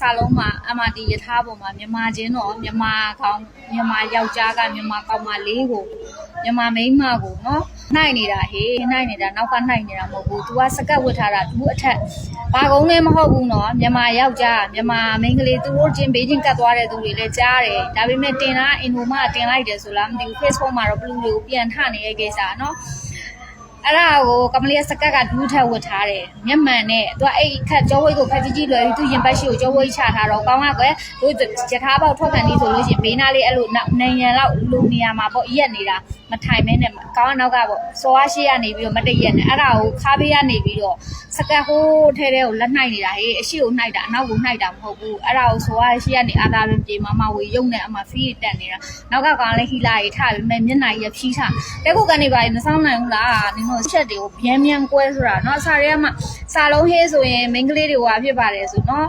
စာလုံးမှာအမတီရထားပေါ်မှာမြန်မာချင်းတော့မြန်မာယောက်ျားကမြန်မာကောင်မလေးကိုမြန်မာမိန်းမကိုနော်နှိုက်နေတာဟေးနှိုက်နေတာနောက်ကနှိုက်နေတာမဟုတ်ဘူး तू ကစကတ်ဝတ်ထားတာ तू အထက်ဘာကုန်းလည်းမဟုတ်ဘူးနော်မြန်မာယောက်ျားမြန်မာမိန်းကလေးသူတို့ချင်းဘေးချင်းကတ်သွားတဲ့သူတွေလည်းကြားတယ်ဒါပေမဲ့တင်တာအင်ဒိုမတင်လိုက်တယ်ဆိုလားမသိဘူး Facebook မှာတော့ဘလူးတွေကိုပြန်ထနေတဲ့ကိစ္စနော်အဲ့ဒါကိုကမလေးစကတ်ကဒူးထက်ဝတ်ထားတယ်မျက်မှန်နဲ့သူကအဲ့ခက်ကြောဝိတ်ကိုခက်ကြီးလွယ်ပြီးသူရင်ပတ်ရှိကိုကြောဝိတ်ချထားတော့ကောင်းကကွယ်တို့ရထားပေါက်ထွက်ကန်ဒီဆိုလို့ရှိရင်ဘေးနားလေးအဲ့လိုနေရန်လောက်လူနေရာမှာပေါ့ရက်နေတာမထိုင်မဲနဲ့ကောင်းကနောက်ကပေါ့စောအားရှိကနေပြီးတော့မတည့်ရက်နဲ့အဲ့ဒါကိုခါးပေးရနေပြီးတော့စကတ်ဟိုးထဲကိုလက်နှိုက်နေတာဟေးအရှိကိုနှိုက်တာအနောက်ကိုနှိုက်တာမဟုတ်ဘူးအဲ့ဒါကိုစောအားရှိကနေအာသာပင်ပြေမဝေရုံနဲ့အမဖီးတက်နေတာနောက်ကကောင်းလေးဟီလာကြီးထားပြီးမျက်နှာကြီးဖြီးထားတဲ့ခုကနေပါမဆောင်နိုင်ဘူးလားနင်တို့ချက်တွေကိုမြန်ကွဲဆိုတာเนาะစာရဲမှာစာလုံးဟေးဆိုရင်မိန်းကလေးတွေဟွာဖြစ်ပါတယ်ဆိုเนาะ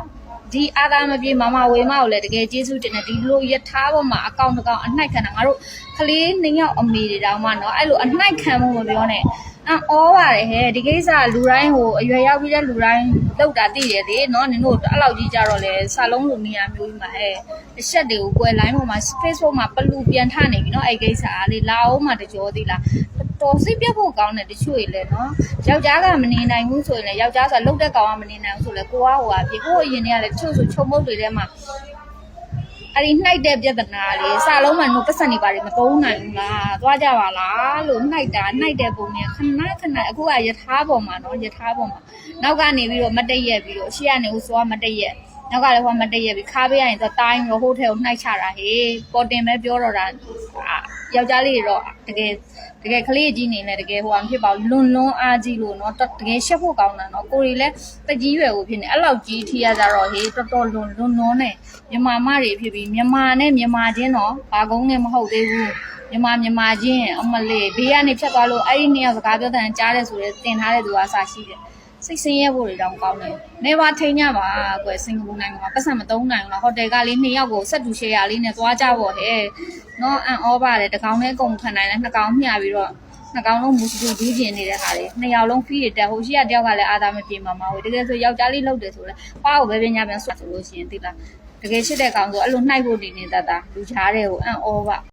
ဒီအာသာမပြေမဝေမကိုလည်းတကယ်ကျေးဇူးတင်တယ်ဒီလိုရထားပေါ်မှာအကောင့်တစ်ကောင်အနှိုက်ခံတာငါတို့ကလေးနှစ်ယောက်အမေတွေတောင်မှเนาะအဲ့လိုအနှိုက်ခံမှုမပြောနဲ့အော်ပါတယ်ဟဲ့ဒီကိစ္စလူတိုင်းဟိုအရွယ်ရောက်ပြီးတဲ့လူတိုင်းလောက်တာသိတယ်လေเนาะနင်တို့အဲ့လောက်ကြီးကြတော့လေစာလုံးလိုနေရာမျိုးကြီးမှာဟဲ့အချက်တွေကိုကွယ်လိုင်းပေါ်မှာ Facebook မှာပလူပြန်ထနေပြီเนาะအဲ့ကိစ္စအားလေလာအောင်မှတကြောသေးလားတော်စိတ်ပြတ်ဖို့ကောင်းတယ်တချို့ရေလေနော်ယောက်ျားကမနေနိုင်ဘူးဆိုရင်လည်းယောက်ျားဆိုတာလှုပ်တဲ့ကောင်ကမနေနိုင်ဘူးဆိုလည်းကိုကဟိုဟာပြေကိုအရင်တည်းကလည်းတချို့ဆိုချုံမုတ်တွေထဲမှာအဲ့ဒီနှိုက်တဲ့ပြဿနာလေးစာလုံးမှတို့ပတ်စံနေပါလေမသုံးနိုင်ဘူးလားသွားကြပါလားလို့နှိုက်တဲ့ပုံနဲ့ခဏအခုကယထာပေါ်မှာနော်ယထာပေါ်မှာနောက်ကနေပြီးတော့မတည့်ရက်ပြီးတော့ရှေ့ကနေဟိုစောမတည့်ရက်နောက်ကလည်းဟိုမတည့်ရက်ပြီးခါပေးရရင်တော့တိုင်းတော့ဟိုထဲကိုနှိုက်ချတာဟေးပေါ်တင်ပဲပြောတော့တာယောက်ျားလေးတွေတော့တကယ်ကလေးကြီးနေနဲ့တကယ်ဟိုမဖြစ်ပါဘူးလွန်အားကြီးလို့เนาะတကယ်ရှက်ဖို့ကောင်းတာเนาะကိုရီလည်းတကြီးရွယ်ကိုဖြစ်နေအဲ့လောက်ကြီးထိရကြတော့ဟေးတော်တော်လွန်နဲ့မြန်မာမတွေဖြစ်ပြီးမြန်မာနဲ့မြန်မာချင်းတော့ဘာကုန်းနဲ့မဟုတ်သေးဘူးမြန်မာချင်းအမလေးဘေးကနေဖြတ်သွားလို့အဲ့ဒီနှစ်ယောက်စကားပြောတဲ့ကြားတယ်ဆိုတော့တင်ထားတဲ့သူကအစားရှိတယ်စိတ်ဆင်းရဲဖို့တွေတောင်ကောင်းတယ်။နေပါထိန်ကြပါကွယ်စင်ကာပူနိုင်ငံမှာပတ်စံမသုံးနိုင်ဘူးလားဟိုတယ်ကလေး2ယောက်ကိုဆက်တူရှယ်ယာလေးနဲ့သွားကြပေါ့ဟဲ့။နော်အန်အောပါတယ်တကောင်နဲ့ကုန်ခံနိုင်တယ်2ကောင်မျှပြီးတော့2ကောင်လုံးမူစတူဒူးကျင်နေတဲ့ဟာလေး2ယောက်လုံးဖီးရတက်ဟိုရှိရတယောက်ကလည်းအာသာမပြေမှာမဟုတ်တကယ်ဆိုယောက်ျားလေးလှုပ်တယ်ဆိုလဲပါကိုပဲပညာပြန်ဆွတ်ဆိုလို့ရှိရင်သိလားတကယ်ရှိတဲ့ကောင်ဆိုအဲ့လိုနှိုက်ဖို့နေနေတာလူချားတဲ့ကိုအန်အောပါ